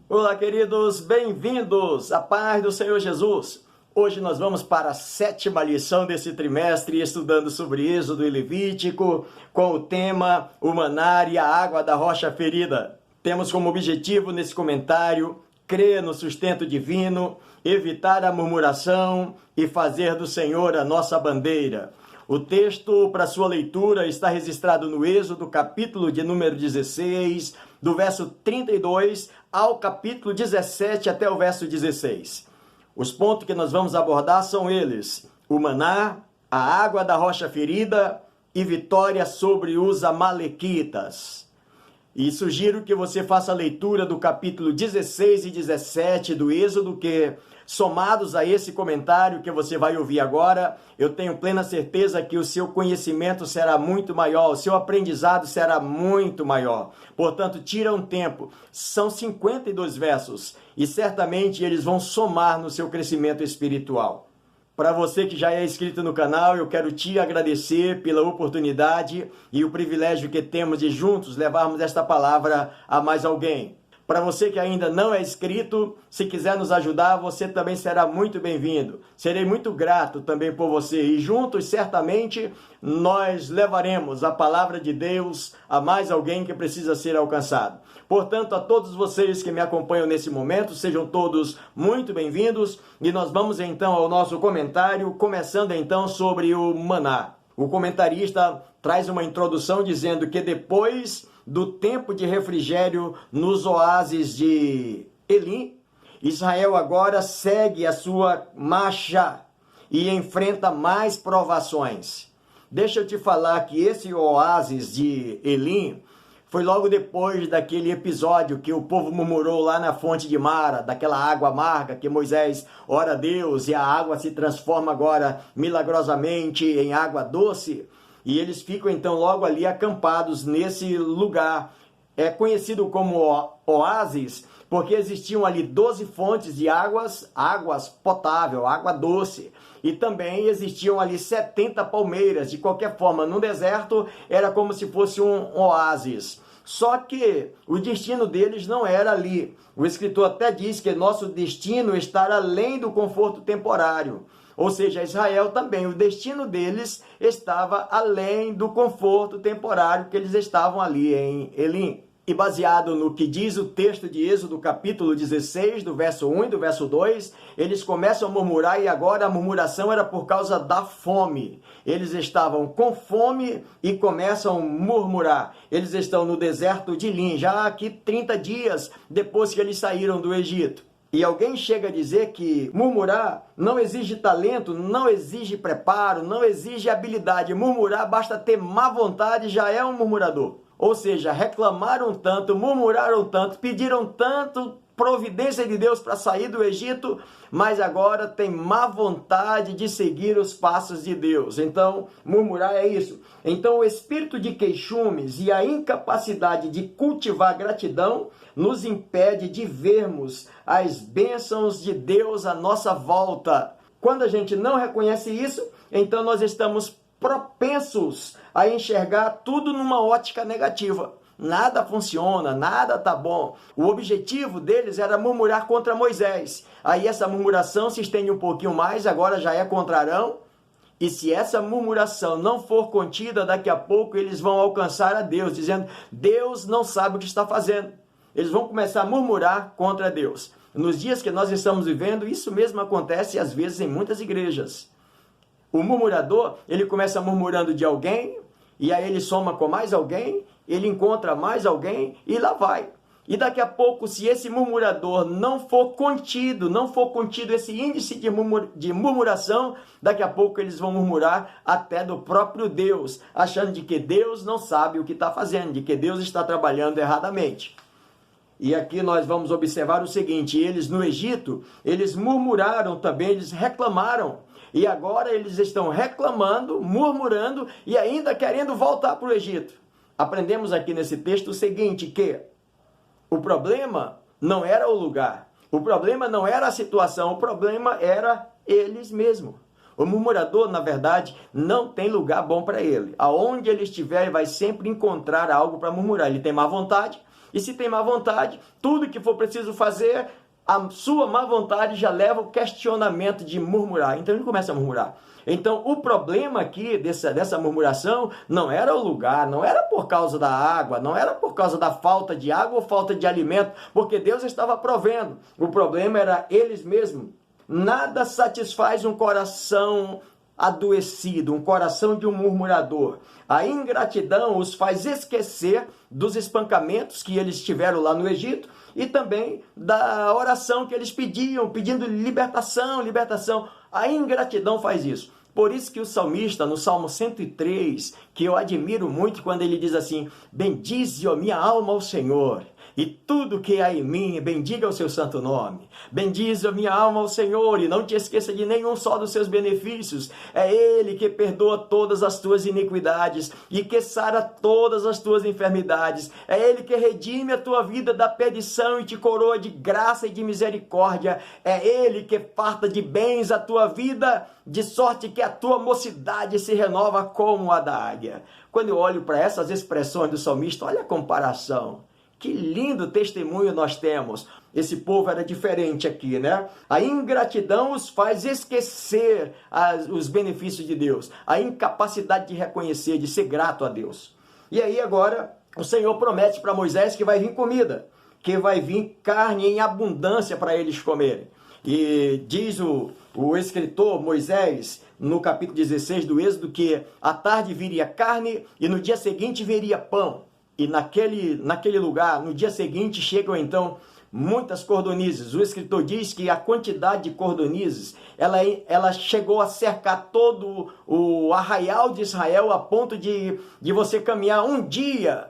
Olá, queridos, bem-vindos à paz do Senhor Jesus. Hoje nós vamos para a 7ª lição desse trimestre, estudando sobre Êxodo e Levítico, com o tema O maná e a água da rocha ferida. Temos como objetivo nesse comentário crer no sustento divino, evitar a murmuração e fazer do Senhor a nossa bandeira. O texto para sua leitura está registrado no Êxodo, capítulo de número 16, do verso 32 ao capítulo 17 até o verso 16. Os pontos que nós vamos abordar são eles: o maná, a água da rocha ferida e vitória sobre os amalequitas. E sugiro que você faça a leitura do capítulo 16 e 17 do Êxodo, que, somados a esse comentário que você vai ouvir agora, eu tenho plena certeza que o seu conhecimento será muito maior, o seu aprendizado será muito maior. Portanto, tira um tempo. São 52 versos e certamente eles vão somar no seu crescimento espiritual. Para você que já é inscrito no canal, eu quero te agradecer pela oportunidade e o privilégio que temos de juntos levarmos esta palavra a mais alguém. Para você que ainda não é inscrito, se quiser nos ajudar, você também será muito bem-vindo. Serei muito grato também por você e juntos, certamente, nós levaremos a palavra de Deus a mais alguém que precisa ser alcançado. Portanto, a todos vocês que me acompanham nesse momento, sejam todos muito bem-vindos e nós vamos então ao nosso comentário, começando então sobre o maná. O comentarista traz uma introdução dizendo que depois do tempo de refrigério nos oásis de Elim, Israel agora segue a sua marcha e enfrenta mais provações. Deixa eu te falar que esse oásis de Elim foi logo depois daquele episódio que o povo murmurou lá na fonte de Mara, daquela água amarga que Moisés ora a Deus e a água se transforma agora milagrosamente em água doce. E eles ficam então logo ali acampados nesse lugar. É conhecido como oásis, porque existiam ali 12 fontes de águas potável, água doce. E também existiam ali 70 palmeiras. De qualquer forma, no deserto era como se fosse um oásis. Só que o destino deles não era ali. O escritor até diz que nosso destino está além do conforto temporário. Ou seja, Israel também, o destino deles estava além do conforto temporário que eles estavam ali em Elim. E baseado no que diz o texto de Êxodo, capítulo 16, do verso 1 e do verso 2, eles começam a murmurar e agora a murmuração era por causa da fome. Eles estavam com fome e começam a murmurar. Eles estão no deserto de Elim, já aqui 30 dias depois que eles saíram do Egito. E alguém chega a dizer que murmurar não exige talento, não exige preparo, não exige habilidade. Murmurar basta ter má vontade, já é um murmurador. Ou seja, reclamaram tanto, murmuraram tanto, pediram tanto providência de Deus para sair do Egito, mas agora tem má vontade de seguir os passos de Deus. Então, murmurar é isso. Então, o espírito de queixumes e a incapacidade de cultivar gratidão nos impede de vermos as bênçãos de Deus à nossa volta. Quando a gente não reconhece isso, então nós estamos propensos a enxergar tudo numa ótica negativa. Nada funciona, nada tá bom. O objetivo deles era murmurar contra Moisés. Aí essa murmuração se estende um pouquinho mais, agora já é contra Arão. E se essa murmuração não for contida, daqui a pouco eles vão alcançar a Deus, dizendo: Deus não sabe o que está fazendo. Eles vão começar a murmurar contra Deus. Nos dias que nós estamos vivendo, isso mesmo acontece às vezes em muitas igrejas. O murmurador, ele começa murmurando de alguém, e aí ele soma com mais alguém, ele encontra mais alguém, e lá vai. E daqui a pouco, se esse murmurador não for contido esse índice de murmuração, daqui a pouco eles vão murmurar até do próprio Deus, achando de que Deus não sabe o que está fazendo, de que Deus está trabalhando erradamente. E aqui nós vamos observar o seguinte: eles no Egito, eles murmuraram também, eles reclamaram. E agora eles estão reclamando, murmurando e ainda querendo voltar para o Egito. Aprendemos aqui nesse texto o seguinte, que o problema não era o lugar, o problema não era a situação, o problema era eles mesmos. O murmurador, na verdade, não tem lugar bom para ele. Aonde ele estiver, ele vai sempre encontrar algo para murmurar. Ele tem má vontade, E se tem má vontade, tudo que for preciso fazer, a sua má vontade já leva o questionamento de murmurar. Então ele começa a murmurar. Então o problema aqui dessa murmuração não era o lugar, não era por causa da água, não era por causa da falta de água ou falta de alimento, porque Deus estava provendo. O problema era eles mesmos. Nada satisfaz um coração adoecido, um coração de um murmurador. A ingratidão os faz esquecer dos espancamentos que eles tiveram lá no Egito e também da oração que eles pediam, pedindo libertação, libertação. A ingratidão faz isso. Por isso que o salmista, no Salmo 103, que eu admiro muito, quando ele diz assim: bendize, ó minha alma, ao Senhor, e tudo que há em mim, bendiga o seu santo nome. Bendize a minha alma ao Senhor, e não te esqueça de nenhum só dos seus benefícios. É Ele que perdoa todas as tuas iniquidades e que sara todas as tuas enfermidades. É Ele que redime a tua vida da perdição e te coroa de graça e de misericórdia. É Ele que farta de bens a tua vida, de sorte que a tua mocidade se renova como a da águia. Quando eu olho para essas expressões do salmista, olha a comparação. Que lindo testemunho nós temos. Esse povo era diferente aqui, né? A ingratidão os faz esquecer os benefícios de Deus. A incapacidade de reconhecer, de ser grato a Deus. E aí agora o Senhor promete para Moisés que vai vir comida, que vai vir carne em abundância para eles comerem. E diz o escritor Moisés, no capítulo 16 do Êxodo, que à tarde viria carne e no dia seguinte viria pão. E naquele lugar, no dia seguinte, chegam então muitas cordonizes. O escritor diz que a quantidade de cordonizes, ela chegou a cercar todo o arraial de Israel, a ponto de você caminhar um dia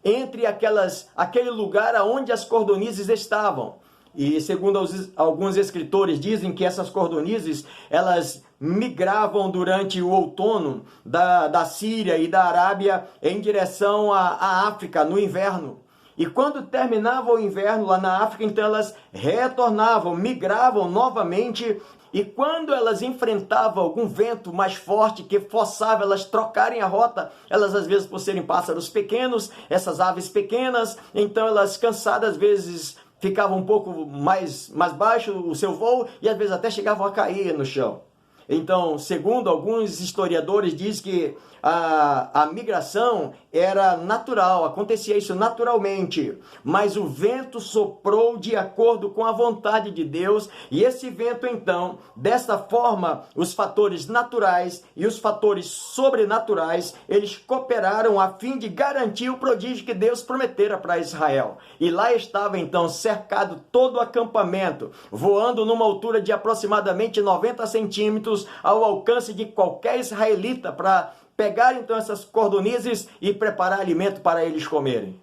entre aquele lugar onde as cordonizes estavam. E segundo alguns escritores dizem que essas cordonizes, elas migravam durante o outono da Síria e da Arábia em direção à África no inverno. E quando terminava o inverno lá na África, então elas retornavam, migravam novamente. E quando elas enfrentavam algum vento mais forte que forçava elas trocarem a rota, elas às vezes por serem pássaros pequenos, essas aves pequenas, então elas cansadas às vezes ficavam um pouco mais baixo o seu voo e às vezes até chegavam a cair no chão. Então, segundo alguns historiadores, diz que a migração era natural, acontecia isso naturalmente, mas o vento soprou de acordo com a vontade de Deus, e esse vento então, desta forma, os fatores naturais e os fatores sobrenaturais, eles cooperaram a fim de garantir o prodígio que Deus prometera para Israel. E lá estava então cercado todo o acampamento, voando numa altura de aproximadamente 90 centímetros, ao alcance de qualquer israelita, para pegar então essas cordonizes e preparar alimento para eles comerem.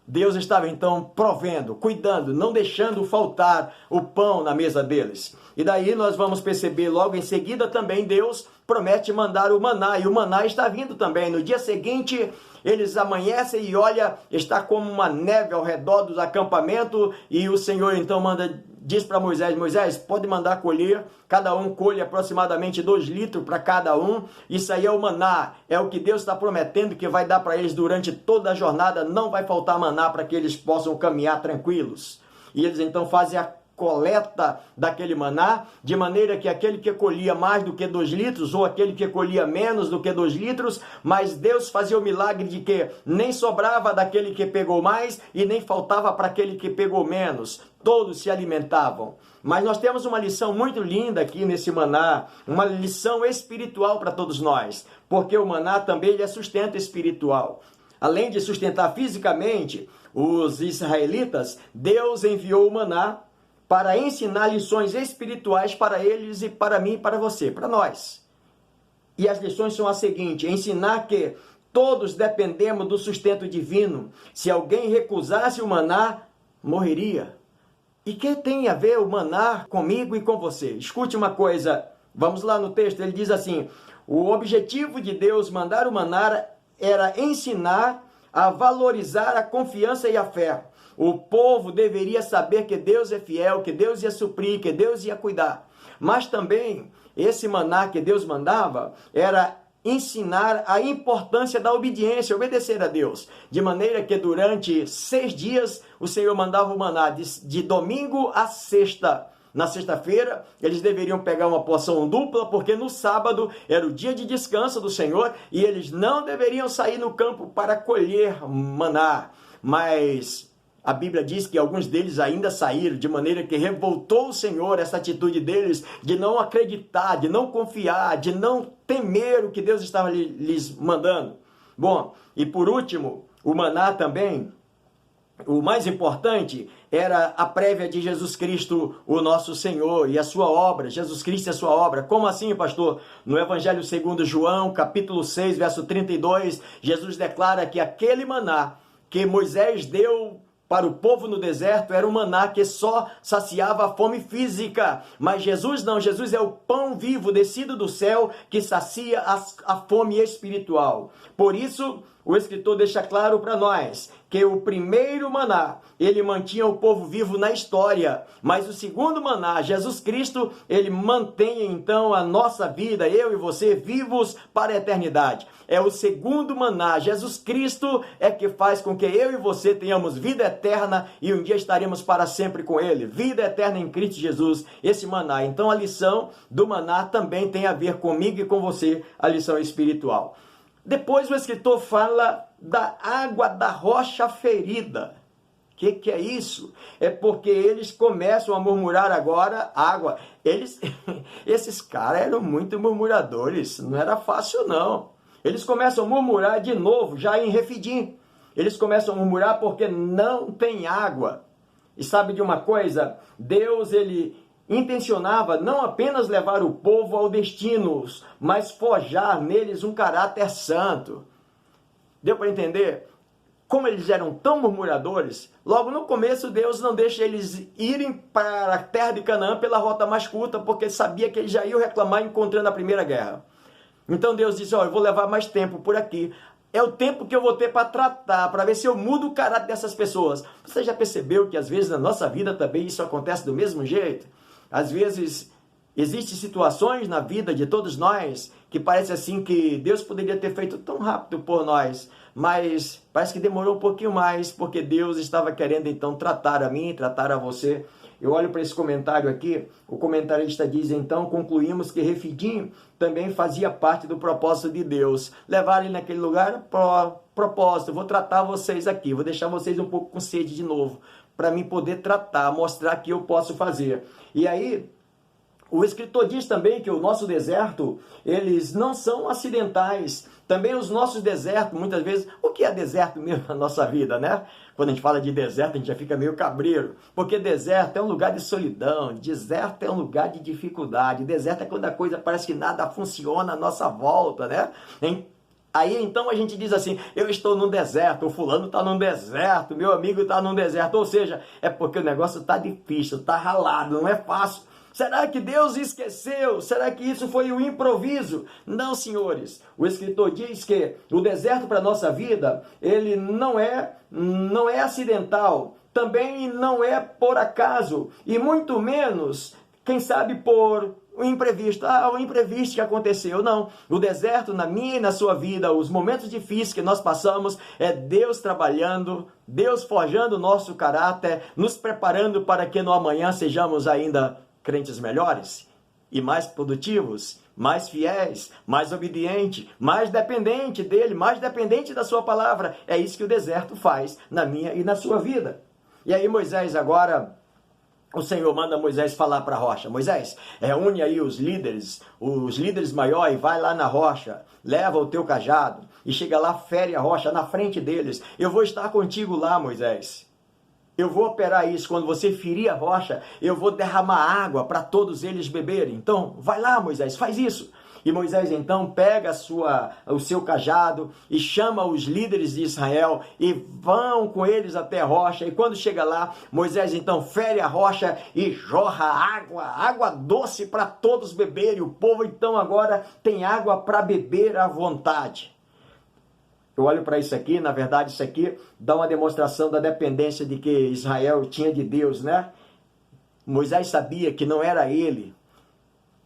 Deus estava então provendo, cuidando, não deixando faltar o pão na mesa deles. E daí nós vamos perceber logo em seguida também Deus promete mandar o maná, e o maná está vindo também. No dia seguinte eles amanhecem e olha, está como uma neve ao redor do acampamento, e o Senhor então diz para Moisés: Moisés, pode mandar colher, cada um colhe aproximadamente 2 litros para cada um. Isso aí é o maná, é o que Deus está prometendo que vai dar para eles durante toda a jornada. Não vai faltar maná para que eles possam caminhar tranquilos. E eles então fazem a coleta daquele maná, de maneira que aquele que colhia mais do que 2 litros, ou aquele que colhia menos do que 2 litros, mas Deus fazia o milagre de que nem sobrava daquele que pegou mais, e nem faltava para aquele que pegou menos. Todos se alimentavam. Mas nós temos uma lição muito linda aqui nesse maná, uma lição espiritual para todos nós, porque o maná também ele é sustento espiritual. Além de sustentar fisicamente os israelitas, Deus enviou o maná para ensinar lições espirituais para eles e para mim e para você, para nós. E as lições são as seguintes: ensinar que todos dependemos do sustento divino. Se alguém recusasse o maná, morreria. E que tem a ver o maná comigo e com você? Escute uma coisa, vamos lá no texto, ele diz assim: o objetivo de Deus mandar o maná era ensinar a valorizar a confiança e a fé. O povo deveria saber que Deus é fiel, que Deus ia suprir, que Deus ia cuidar. Mas também, esse maná que Deus mandava era ensinar a importância da obediência, obedecer a Deus. De maneira que durante 6 dias o Senhor mandava o maná de domingo a sexta. Na sexta-feira, eles deveriam pegar uma porção dupla, porque no sábado era o dia de descanso do Senhor e eles não deveriam sair no campo para colher maná. Mas a Bíblia diz que alguns deles ainda saíram, de maneira que revoltou o Senhor essa atitude deles de não acreditar, de não confiar, de não temer o que Deus estava lhes mandando. Bom, e por último, o maná também, o mais importante, era a prévia de Jesus Cristo, o nosso Senhor, e a sua obra, Jesus Cristo e a sua obra. Como assim, pastor? No Evangelho segundo João, capítulo 6, verso 32, Jesus declara que aquele maná que Moisés deu para o povo no deserto era um maná que só saciava a fome física. Mas Jesus não, Jesus é o pão vivo descido do céu que sacia a fome espiritual. Por isso, o escritor deixa claro para nós que o primeiro maná, ele mantinha o povo vivo na história, mas o segundo maná, Jesus Cristo, ele mantém então a nossa vida, eu e você, vivos para a eternidade. É o segundo maná, Jesus Cristo, é que faz com que eu e você tenhamos vida eterna e um dia estaremos para sempre com ele. Vida eterna em Cristo Jesus, esse maná. Então a lição do maná também tem a ver comigo e com você, a lição espiritual. Depois o escritor fala da água da rocha ferida. O que é isso? É porque eles começam a murmurar agora água. Esses caras eram muito murmuradores, não era fácil não. Eles começam a murmurar de novo, já em Refidim. Eles começam a murmurar porque não tem água. E sabe de uma coisa? Deus, ele intencionava não apenas levar o povo ao destino, mas forjar neles um caráter santo. Deu para entender? Como eles eram tão murmuradores, logo no começo Deus não deixa eles irem para a terra de Canaã pela rota mais curta, porque sabia que eles já iam reclamar encontrando a primeira guerra. Então Deus disse, eu vou levar mais tempo por aqui. É o tempo que eu vou ter para tratar, para ver se eu mudo o caráter dessas pessoas. Você já percebeu que às vezes na nossa vida também isso acontece do mesmo jeito? Às vezes, existem situações na vida de todos nós que parece assim que Deus poderia ter feito tão rápido por nós, mas parece que demorou um pouquinho mais, porque Deus estava querendo então tratar a mim, tratar a você. Eu olho para esse comentário aqui, o comentarista diz, então, concluímos que Refidim também fazia parte do propósito de Deus. Levar ele naquele lugar, propósito, vou tratar vocês aqui, vou deixar vocês um pouco com sede de novo, para mim poder tratar, mostrar que eu posso fazer. E aí, o escritor diz também que o nosso deserto, eles não são acidentais. Também os nossos desertos, muitas vezes, o que é deserto mesmo na nossa vida, né? Quando a gente fala de deserto, a gente já fica meio cabreiro. Porque deserto é um lugar de solidão, deserto é um lugar de dificuldade, deserto é quando a coisa parece que nada funciona à nossa volta, né? Aí então a gente diz assim, eu estou num deserto, o fulano está num deserto, meu amigo está num deserto. Ou seja, é porque o negócio está difícil, está ralado, não é fácil. Será que Deus esqueceu? Será que isso foi um improviso? Não, senhores. O escritor diz que o deserto para a nossa vida, ele não é acidental, também não é por acaso, e muito menos, quem sabe, por o imprevisto. O imprevisto que aconteceu. Não. O deserto, na minha e na sua vida, os momentos difíceis que nós passamos, é Deus trabalhando, Deus forjando o nosso caráter, nos preparando para que no amanhã sejamos ainda crentes melhores e mais produtivos, mais fiéis, mais obedientes, mais dependente dele, mais dependente da sua palavra. É isso que o deserto faz na minha e na sua vida. E aí Moisés agora, o Senhor manda Moisés falar para a rocha. Moisés, reúne aí os líderes maiores, e vai lá na rocha, leva o teu cajado e chega lá, fere a rocha na frente deles. Eu vou estar contigo lá, Moisés. Eu vou operar isso. Quando você ferir a rocha, eu vou derramar água para todos eles beberem. Então, vai lá, Moisés, faz isso. E Moisés, então, pega o seu cajado e chama os líderes de Israel e vão com eles até a rocha. E quando chega lá, Moisés, então, fere a rocha e jorra água doce para todos beberem. O povo, então, agora tem água para beber à vontade. Eu olho para isso aqui, na verdade isso aqui dá uma demonstração da dependência de que Israel tinha de Deus, né? Moisés sabia que não era ele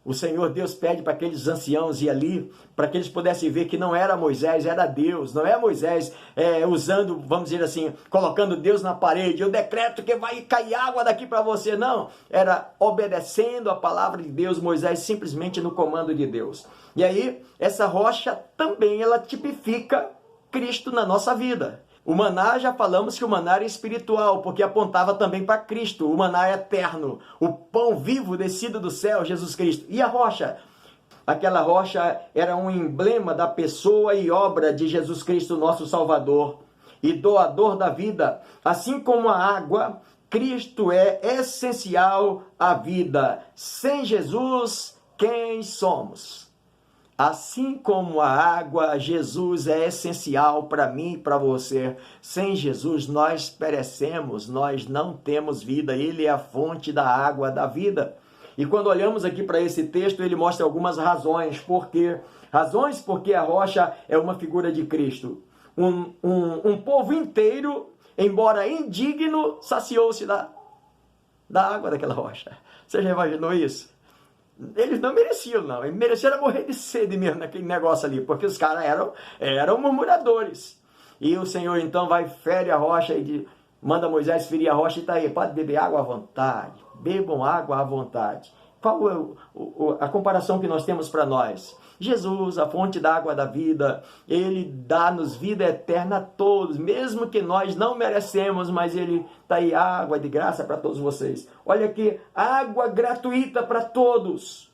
O Senhor Deus pede para aqueles anciãos ir ali, para que eles pudessem ver que não era Moisés, era Deus. Não é Moisés usando, vamos dizer assim, colocando Deus na parede. Eu decreto que vai cair água daqui para você. Não, era obedecendo a palavra de Deus, Moisés simplesmente no comando de Deus. E aí, essa rocha também, ela tipifica Cristo na nossa vida. O maná, já falamos que o maná era espiritual, porque apontava também para Cristo. O maná é eterno, o pão vivo descido do céu, Jesus Cristo. E a rocha? Aquela rocha era um emblema da pessoa e obra de Jesus Cristo, nosso Salvador e doador da vida. Assim como a água, Cristo é essencial à vida. Sem Jesus, quem somos? Assim como a água, Jesus é essencial para mim e para você. Sem Jesus, nós perecemos, nós não temos vida. Ele é a fonte da água da vida. E quando olhamos aqui para esse texto, ele mostra algumas razões. Por quê? Razões porque a rocha é uma figura de Cristo. Um povo inteiro, embora indigno, saciou-se da água daquela rocha. Você já imaginou isso? Eles não mereciam, não. Eles mereceram morrer de sede mesmo naquele negócio ali, porque os caras eram murmuradores. E o Senhor então fere a rocha e manda Moisés ferir a rocha e está aí, pode beber água à vontade. Bebam água à vontade. Qual é a comparação que nós temos para nós? Jesus, a fonte da água da vida, ele dá-nos vida eterna a todos, mesmo que nós não merecemos, mas ele está aí, água de graça para todos vocês. Olha aqui, água gratuita para todos.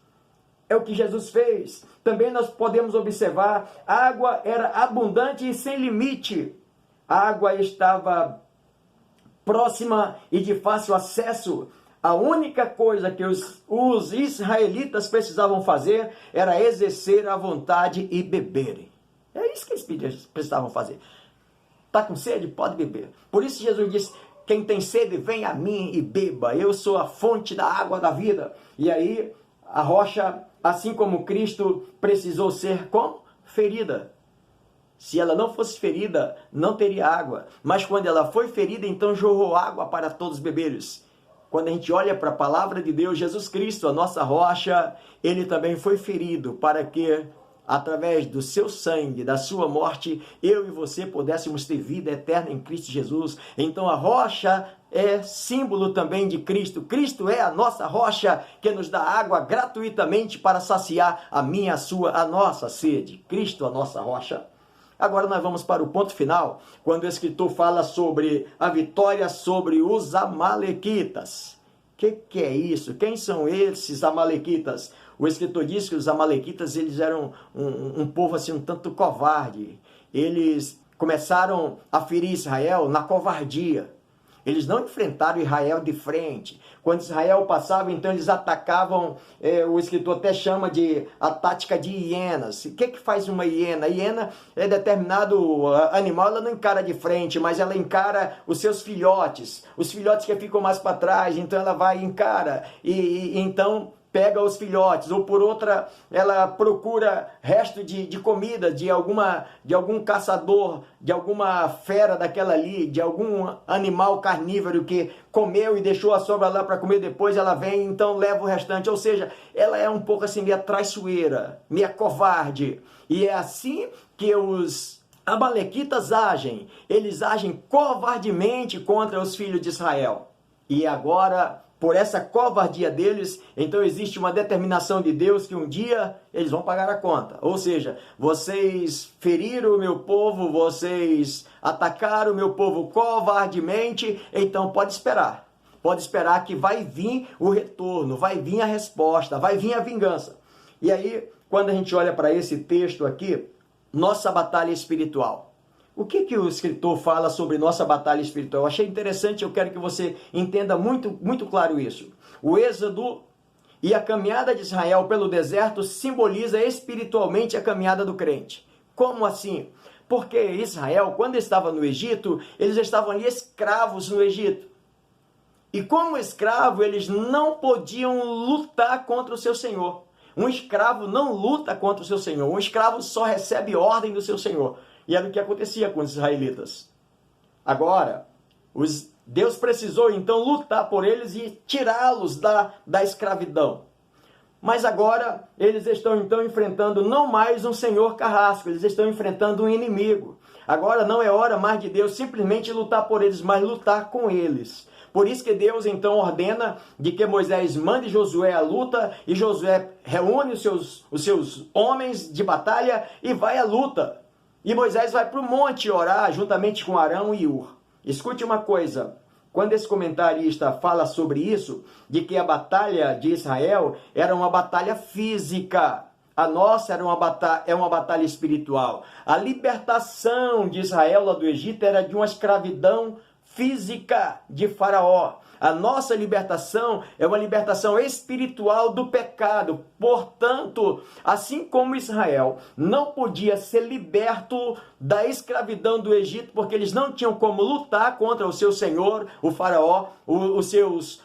É o que Jesus fez. Também nós podemos observar, a água era abundante e sem limite. A água estava próxima e de fácil acesso. A única coisa que os israelitas precisavam fazer era exercer a vontade e beberem. É isso que eles precisavam fazer. Está com sede? Pode beber. Por isso Jesus disse, quem tem sede, vem a mim e beba. Eu sou a fonte da água da vida. E aí, a rocha, assim como Cristo, precisou ser como? Ferida. Se ela não fosse ferida, não teria água. Mas quando ela foi ferida, então jorrou água para todos beberem. Quando a gente olha para a palavra de Deus, Jesus Cristo, a nossa rocha, ele também foi ferido para que, através do seu sangue, da sua morte, eu e você pudéssemos ter vida eterna em Cristo Jesus. Então a rocha é símbolo também de Cristo. Cristo é a nossa rocha que nos dá água gratuitamente para saciar a minha, a sua, a nossa sede. Cristo, a nossa rocha. Agora nós vamos para o ponto final, quando o escritor fala sobre a vitória sobre os amalequitas. O que é isso? Quem são esses amalequitas? O escritor diz que os amalequitas eles eram um povo assim, um tanto covarde. Eles começaram a ferir Israel na covardia. Eles não enfrentaram Israel de frente. Quando Israel passava, então eles atacavam, o escritor até chama de a tática de hienas. O que faz uma hiena? A hiena é determinado animal, ela não encara de frente, mas ela encara os seus filhotes. Os filhotes que ficam mais para trás, então ela vai e encara. E então pega os filhotes, ou por outra, ela procura resto de comida de algum caçador, de alguma fera daquela ali, de algum animal carnívoro que comeu e deixou a sobra lá para comer depois, ela vem, então leva o restante. Ou seja, ela é um pouco assim, meia traiçoeira, meia covarde. E é assim que os amalequitas agem. Eles agem covardemente contra os filhos de Israel. E agora, por essa covardia deles, então existe uma determinação de Deus que um dia eles vão pagar a conta. Ou seja, vocês feriram o meu povo, vocês atacaram o meu povo covardemente, então pode esperar. Pode esperar que vai vir o retorno, vai vir a resposta, vai vir a vingança. E aí, quando a gente olha para esse texto aqui, nossa batalha espiritual. O que o escritor fala sobre nossa batalha espiritual? Eu achei interessante, eu quero que você entenda muito, muito claro isso. O êxodo e a caminhada de Israel pelo deserto simboliza espiritualmente a caminhada do crente. Como assim? Porque Israel, quando estava no Egito, eles estavam ali escravos no Egito. E como escravo, eles não podiam lutar contra o seu senhor. Um escravo não luta contra o seu senhor. Um escravo só recebe ordem do seu senhor. E era o que acontecia com os israelitas. Agora, Deus precisou então lutar por eles e tirá-los da escravidão. Mas agora eles estão então enfrentando não mais um senhor carrasco, eles estão enfrentando um inimigo. Agora não é hora mais de Deus simplesmente lutar por eles, mas lutar com eles. Por isso que Deus então ordena de que Moisés mande Josué à luta, e Josué reúne os seus homens de batalha e vai à luta. E Moisés vai para o monte orar juntamente com Arão e Hur. Escute uma coisa, quando esse comentarista fala sobre isso, de que a batalha de Israel era uma batalha física, a nossa é uma batalha espiritual. A libertação de Israel lá do Egito era de uma escravidão física de Faraó. A nossa libertação é uma libertação espiritual do pecado. Portanto, assim como Israel não podia ser liberto da escravidão do Egito, porque eles não tinham como lutar contra o seu senhor, o Faraó, os seus,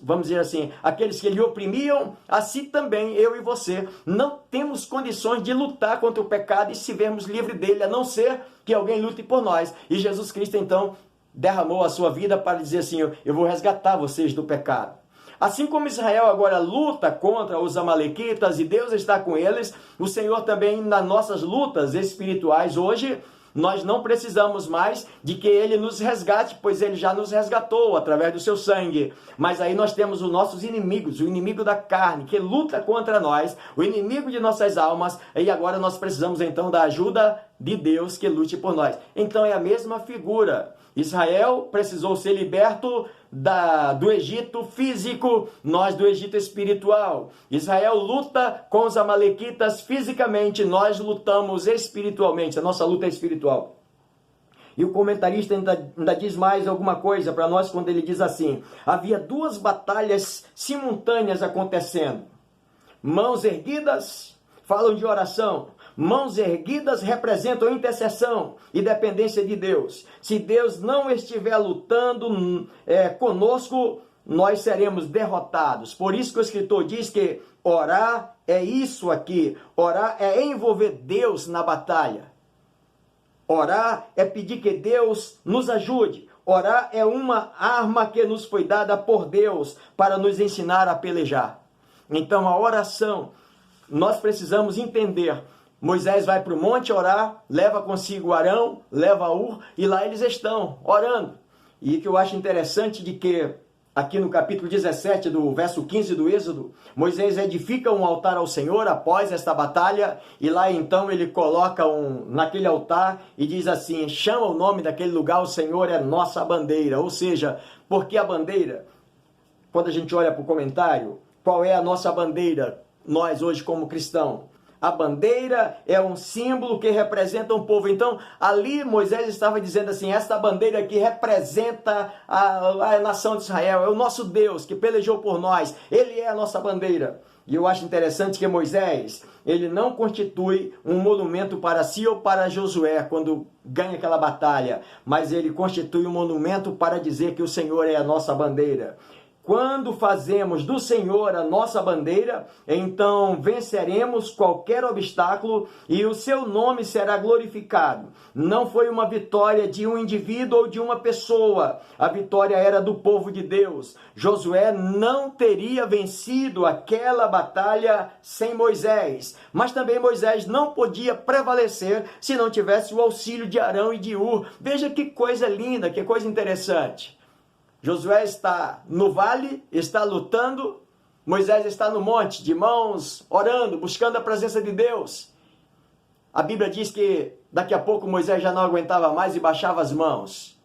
vamos dizer assim, aqueles que lhe oprimiam, assim também eu e você não temos condições de lutar contra o pecado e se vermos livre dele, a não ser que alguém lute por nós. E Jesus Cristo, então, derramou a sua vida para dizer assim, eu vou resgatar vocês do pecado. Assim como Israel agora luta contra os amalequitas e Deus está com eles, o Senhor também nas nossas lutas espirituais hoje, nós não precisamos mais de que Ele nos resgate, pois Ele já nos resgatou através do seu sangue. Mas aí nós temos os nossos inimigos, o inimigo da carne, que luta contra nós, o inimigo de nossas almas, e agora nós precisamos então da ajuda de Deus que lute por nós. Então é a mesma figura. Israel precisou ser liberto do Egito físico, nós do Egito espiritual. Israel luta com os amalequitas fisicamente, nós lutamos espiritualmente, a nossa luta é espiritual. E o comentarista ainda diz mais alguma coisa para nós quando ele diz assim, havia duas batalhas simultâneas acontecendo. Mãos erguidas falam de oração. Mãos erguidas representam intercessão e dependência de Deus. Se Deus não estiver lutando conosco, nós seremos derrotados. Por isso que o escritor diz que orar é isso aqui. Orar é envolver Deus na batalha. Orar é pedir que Deus nos ajude. Orar é uma arma que nos foi dada por Deus para nos ensinar a pelejar. Então a oração, nós precisamos entender. Moisés vai para o monte orar, leva consigo Arão, leva Hur, e lá eles estão orando. E o que eu acho interessante de que, aqui no capítulo 17, do verso 15 do Êxodo, Moisés edifica um altar ao Senhor após esta batalha, e lá então ele coloca naquele altar e diz assim, chama o nome daquele lugar, o Senhor é nossa bandeira. Ou seja, porque a bandeira, quando a gente olha para o comentário, qual é a nossa bandeira, nós hoje como cristãos? A bandeira é um símbolo que representa um povo. Então, ali Moisés estava dizendo assim, esta bandeira aqui representa a nação de Israel. É o nosso Deus que pelejou por nós. Ele é a nossa bandeira. E eu acho interessante que Moisés, ele não constitui um monumento para si ou para Josué quando ganha aquela batalha. Mas ele constitui um monumento para dizer que o Senhor é a nossa bandeira. Quando fazemos do Senhor a nossa bandeira, então venceremos qualquer obstáculo e o seu nome será glorificado. Não foi uma vitória de um indivíduo ou de uma pessoa. A vitória era do povo de Deus. Josué não teria vencido aquela batalha sem Moisés. Mas também Moisés não podia prevalecer se não tivesse o auxílio de Arão e de Hur. Veja que coisa linda, que coisa interessante. Josué está no vale, está lutando, Moisés está no monte, de mãos, orando, buscando a presença de Deus. A Bíblia diz que daqui a pouco Moisés já não aguentava mais e baixava as mãos.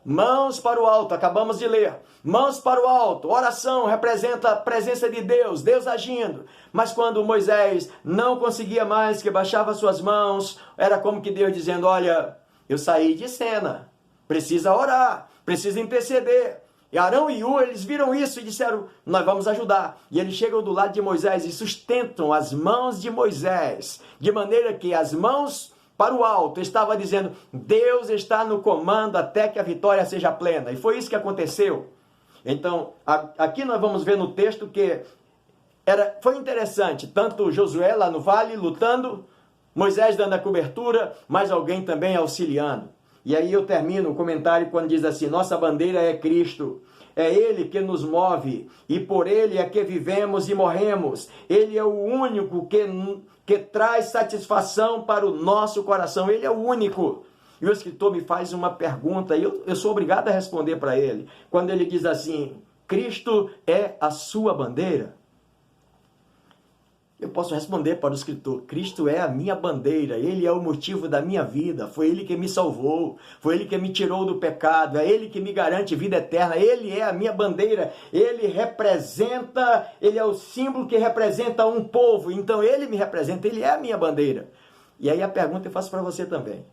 Mãos para o alto, acabamos de ler. Mãos para o alto, oração representa a presença de Deus, Deus agindo. Mas quando Moisés não conseguia mais, que baixava suas mãos, era como que Deus dizendo, olha, eu saí de cena, precisa orar. Precisa interceder. E Arão e Hur, eles viram isso e disseram, nós vamos ajudar. E eles chegam do lado de Moisés e sustentam as mãos de Moisés. De maneira que as mãos para o alto estava dizendo, Deus está no comando até que a vitória seja plena. E foi isso que aconteceu. Então, aqui nós vamos ver no texto que foi interessante. Tanto Josué lá no vale lutando, Moisés dando a cobertura, mas alguém também auxiliando. E aí eu termino o comentário quando diz assim, nossa bandeira é Cristo. é Ele que nos move, e por Ele é que vivemos e morremos. Ele é o único que traz satisfação para o nosso coração. Ele é o único. E o escritor me faz uma pergunta, e eu sou obrigado a responder para ele. Quando ele diz assim, Cristo é a sua bandeira? Eu posso responder para o escritor, Cristo é a minha bandeira, Ele é o motivo da minha vida, foi Ele que me salvou, foi Ele que me tirou do pecado, é Ele que me garante vida eterna, Ele é a minha bandeira, Ele é o símbolo que representa um povo, então Ele me representa, Ele é a minha bandeira. E aí a pergunta eu faço para você também,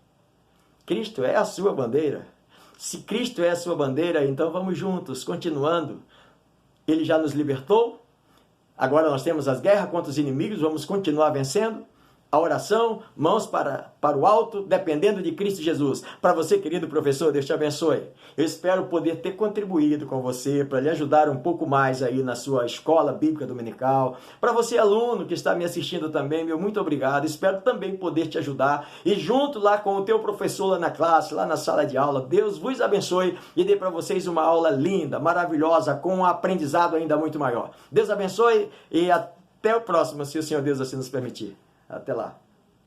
Cristo é a sua bandeira? Se Cristo é a sua bandeira, então vamos juntos, continuando, Ele já nos libertou? Agora nós temos as guerras contra os inimigos, vamos continuar vencendo. A oração, mãos para o alto, dependendo de Cristo Jesus. Para você, querido professor, Deus te abençoe. Eu espero poder ter contribuído com você, para lhe ajudar um pouco mais aí na sua escola bíblica dominical. Para você, aluno que está me assistindo também, meu muito obrigado. Espero também poder te ajudar. E junto lá com o teu professor lá na classe, lá na sala de aula, Deus vos abençoe e dê para vocês uma aula linda, maravilhosa, com um aprendizado ainda muito maior. Deus abençoe e até o próximo, se o Senhor Deus assim nos permitir. Até lá.